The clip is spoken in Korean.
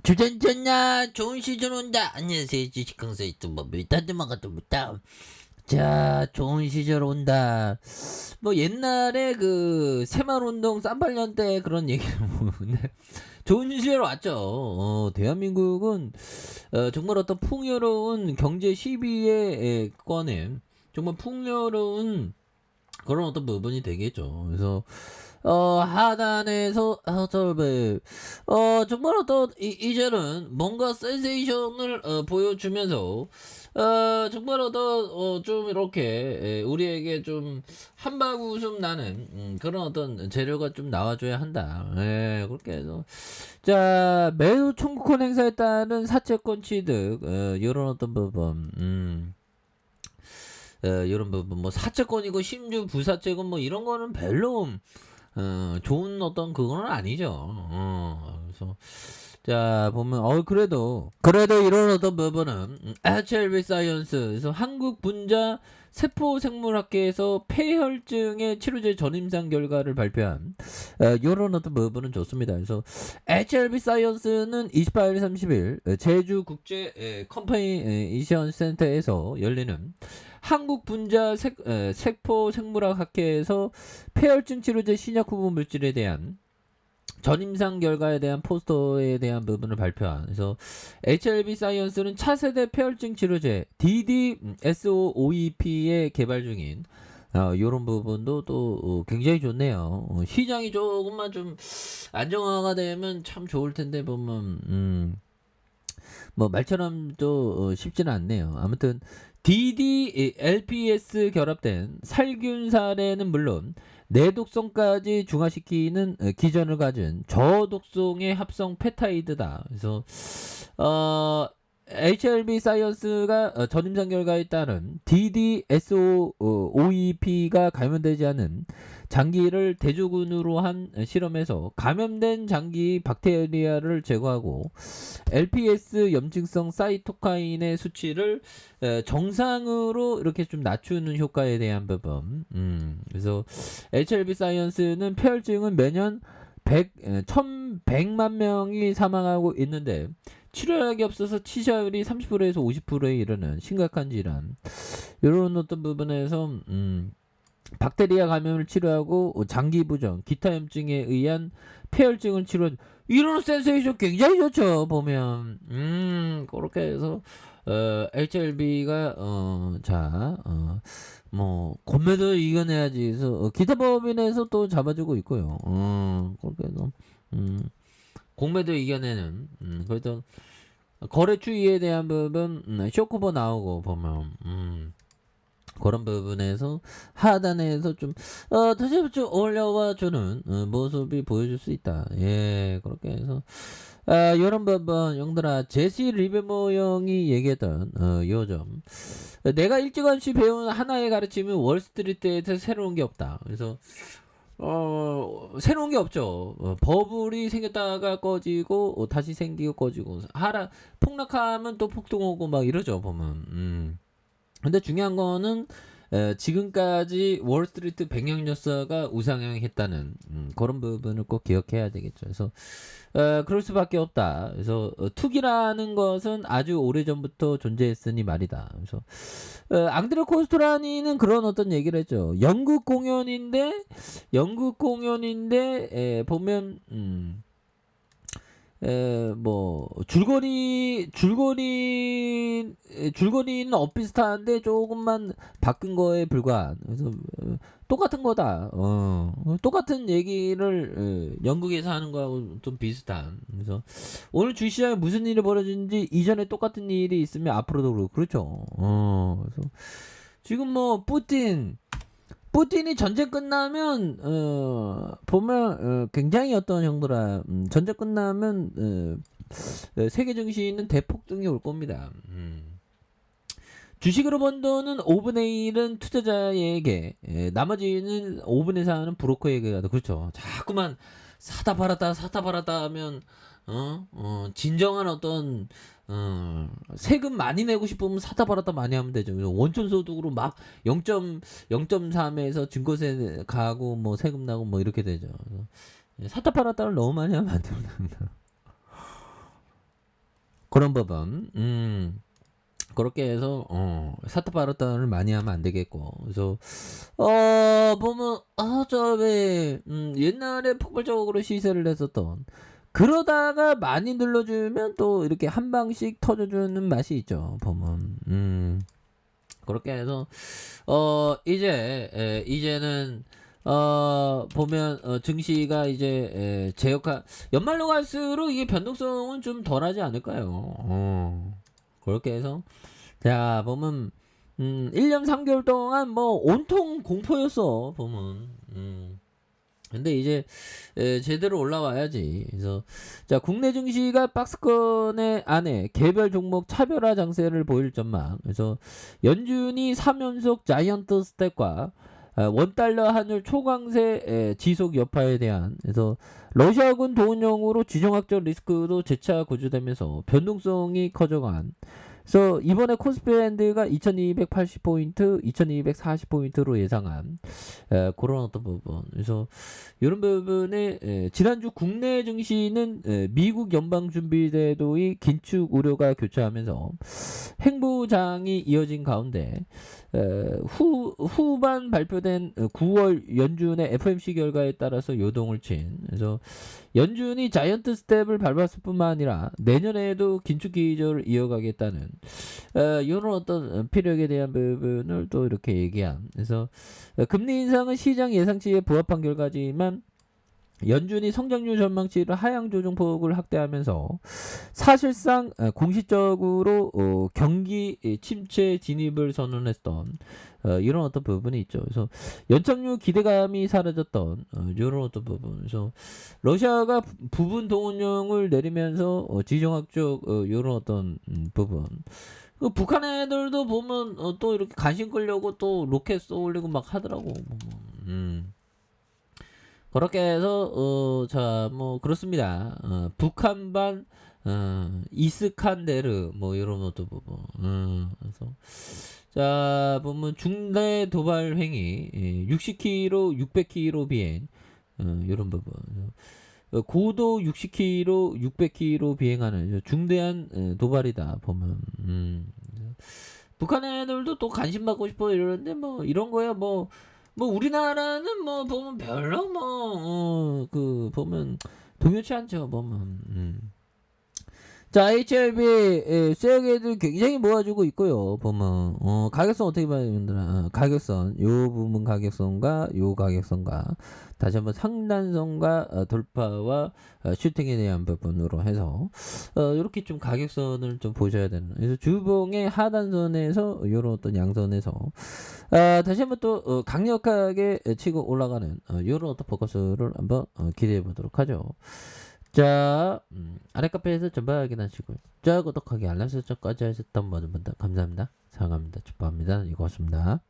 주전전야 좋은 시절 온다. 안녕하세요. 주식강사 유튜버 밀타드마가 또 못다. 자, 좋은 시절 온다. 뭐 옛날에 그 새마을운동 쌈발년 때 그런 얘기를 보는데 좋은 시절 왔죠. 대한민국은 정말 어떤 풍요로운 경제 시비에 꺼낸 정말 풍요로운 그런 어떤 부분이 되겠죠. 그래서 하단에서 정말 어떤 이제는 뭔가 센세이션을 보여주면서 정말 어떤 좀 이렇게 우리에게 좀 한바구 웃음 나는 그런 어떤 재료가 좀 나와줘야 한다. 예, 그렇게 해서 자 매우 청구권 행사에 따른 사채권 취득 이런 어떤 부분 이런 부분 뭐 사채권이고 심지어 부사채권 뭐 이런 거는 별로 좋은 어떤 그거는 아니죠. 그래서 자 보면 그래도 이런 어떤 부분은 HLB 사이언스에서 한국 분자 세포생물학회에서 폐혈증의 치료제 전임상 결과를 발표한 이런 어떤 부분은 좋습니다. 그래서 HLB 사이언스는 28일 30일 제주 국제 컴퍼니션 센터에서 열리는 한국 분자 세포 생물학 학회에서 폐혈증 치료제 신약 후보 물질에 대한 전임상 결과에 대한 포스터에 대한 부분을 발표한. 그래서 HLB 사이언스는 차세대 폐혈증 치료제 DDSO-OEP에 개발 중인 이런 부분도 또 굉장히 좋네요. 시장이 조금만 좀 안정화가 되면 참 좋을 텐데 보면 뭐 말처럼 또 쉽지는 않네요. 아무튼 DDLPS 결합된 살균사례는 물론 내독성까지 중화시키는 기전을 가진 저독성의 합성 펩타이드다. 그래서 HLB 사이언스가 전임상 결과에 따른 DDSO-OEP가 감염되지 않은 장기를 대조군으로 한 실험에서 감염된 장기 박테리아를 제거하고 LPS 염증성 사이토카인의 수치를 정상으로 이렇게 좀 낮추는 효과에 대한 부분. 그래서 HLB 사이언스는 폐혈증은 매년 1100만 명이 사망하고 있는데 치료약이 없어서 치사율이 30%에서 50%에 이르는 심각한 질환. 이런 어떤 부분에서 박테리아 감염을 치료하고 장기 부종, 기타 염증에 의한 폐혈증을 치료. 이런 센세이션 굉장히 좋죠. 보면 그렇게 해서 HLB가 뭐 건매도 이겨내야지 해서 기타 법인에서 또 잡아주고 있고요. 그렇게 해서 공매도 이겨내는 그래서 거래 추이에 대한 부분 쇼크버 나오고 보면 그런 부분에서 하단에서 좀 다시 좀 올려와 주는 모습이 보여줄 수 있다. 예, 그렇게 해서 이런 부분 영들아 제시 리베모 형이 얘기했던 요점 내가 일찌감치 배운 하나의 가르침은 월스트리트에서 새로운 게 없다. 그래서 새로운 게 없죠. 버블이 생겼다가 꺼지고 다시 생기고 꺼지고 폭락하면 또 폭등 오고 막 이러죠 보면. 근데 중요한 거는 지금까지 월스트리트 백년역사가 우상향했다는 그런 부분을 꼭 기억해야 되겠죠. 그래서 그럴 수밖에 없다. 그래서 투기라는 것은 아주 오래전부터 존재했으니 말이다. 그래서 앙드레 코스토라니는 그런 어떤 얘기를 했죠. 연극 공연인데 보면 뭐 줄거리는 엇비슷한데 조금만 바꾼 거에 불과한. 그래서 똑같은 거다. 똑같은 얘기를 영국에서 하는 거하고 좀 비슷한. 그래서 오늘 주시장에 무슨 일이 벌어지는지 이전에 똑같은 일이 있으면 앞으로도 그렇고 그렇죠. 그래서 지금 뭐 푸틴이 전쟁 끝나면 보면 굉장히 어떤 형들아 전쟁 끝나면 세계 증시는 대폭등이 올 겁니다. 주식으로 번 돈은 5분의 1은 투자자에게 나머지는 5분의 4는 브로커에게 가다. 그렇죠. 자꾸만 사다 팔았다 하면 진정한 어떤 세금 많이 내고 싶으면 사다 팔았다 많이 하면 되죠. 원천 소득으로 막 0.3에서 증거세 가고 뭐 세금 나고 뭐 이렇게 되죠. 사다 팔았다를 너무 많이 하면 안 됩니다. 0.3에서 증거세 가고 뭐 세금 나고 뭐 이렇게 되죠. 사다 팔았다를 너무 많이 하면 안 됩니다. 0.3에서 증거세 가고 뭐 세금 나고 뭐 이렇게 되죠. 사다 팔았다를 너무 많이 하면 안 됩니다. 0.3에서 증거세 가고 뭐 세금 나고 뭐 이렇게 되죠. 사다 팔았다를 너무 많이 하면 안 됩니다. 그런 부분. 그렇게 해서 사타 파르탄을 많이 하면 안 되겠고. 그래서 보면 저 왜 옛날에 폭발적으로 시세를 했었던, 그러다가 많이 눌러주면 또 이렇게 한 방씩 터져주는 맛이 있죠. 보면 그렇게 해서 이제는 보면 증시가 이제 제역화, 연말로 갈수록 이게 변동성은 좀 덜하지 않을까요? 그렇게 해서 자 보면 1년 3개월 동안 뭐 온통 공포였어 보면. 근데 이제 제대로 올라와야지. 그래서 자 국내 증시가 박스권의 안에 개별 종목 차별화 장세를 보일 전망. 그래서 연준이 3연속 자이언트 스텝과 원달러 환율 초강세 지속 여파에 대한, 그래서 러시아군 동원령으로 지정학적 리스크도 재차 고조되면서 변동성이 커져간. 그래서 이번에 코스피밴드가 2280포인트, 2240포인트로 예상한 그런 어떤 부분. 그래서 이런 부분에 지난주 국내 증시는 미국 연방준비제도의 긴축 우려가 교차하면서 행보장이 이어진 가운데 후반 발표된 9월 연준의 FOMC 결과에 따라서 요동을 친. 그래서 연준이 자이언트 스텝을 밟았을 뿐만 아니라 내년에도 긴축 기조를 이어가겠다는 이런 어떤 피력에 대한 부분을 또 이렇게 얘기한. 그래서 금리 인상은 시장 예상치에 부합한 결과지만 연준이 성장률 전망치를 하향 조정폭을 확대하면서 사실상 공식적으로 경기 침체 진입을 선언했던 이런 어떤 부분이 있죠. 그래서 연착륙 기대감이 사라졌던 이런 어떤 부분. 그래서 러시아가 부분 동원령을 내리면서 지정학적 이런 어떤 부분. 그 북한 애들도 보면 또 이렇게 관심 끌려고 또 로켓 쏘올리고 막 하더라고. 그렇게 해서 자 뭐 그렇습니다. 북한반 이스칸데르 뭐 이런 것도 부분. 그래서 자 보면 중대 도발 행위 60km 600km 비행 이런 부분. 고도 60km 600km 비행하는 중대한 도발이다 보면. 북한 애들도 또 관심 받고 싶어 이러는데 뭐 이런 거야 뭐 우리나라는 뭐 보면 별로 뭐 그 보면 동요치 않죠 보면. 자 HLB 셀게들 굉장히 모아주고 있고요 보면 가격선 어떻게 봐야 됩니다. 가격선 요 부분 가격선과 요 가격선과 다시 한번 상단선과 돌파와 슈팅에 대한 부분으로 해서 이렇게 좀 가격선을 좀 보셔야 되는. 그래서 주봉의 하단선에서 요런 어떤 양선에서 다시 한번 또 강력하게 치고 올라가는 요런 어떤 포커스를 한번 기대해 보도록 하죠. 자, 아래 카페에서 전부 확인하시고요. 자, 구독하기 알람 설정까지 하셨던 모든 분들 감사합니다. 사랑합니다. 축복합니다. 이거 같습니다.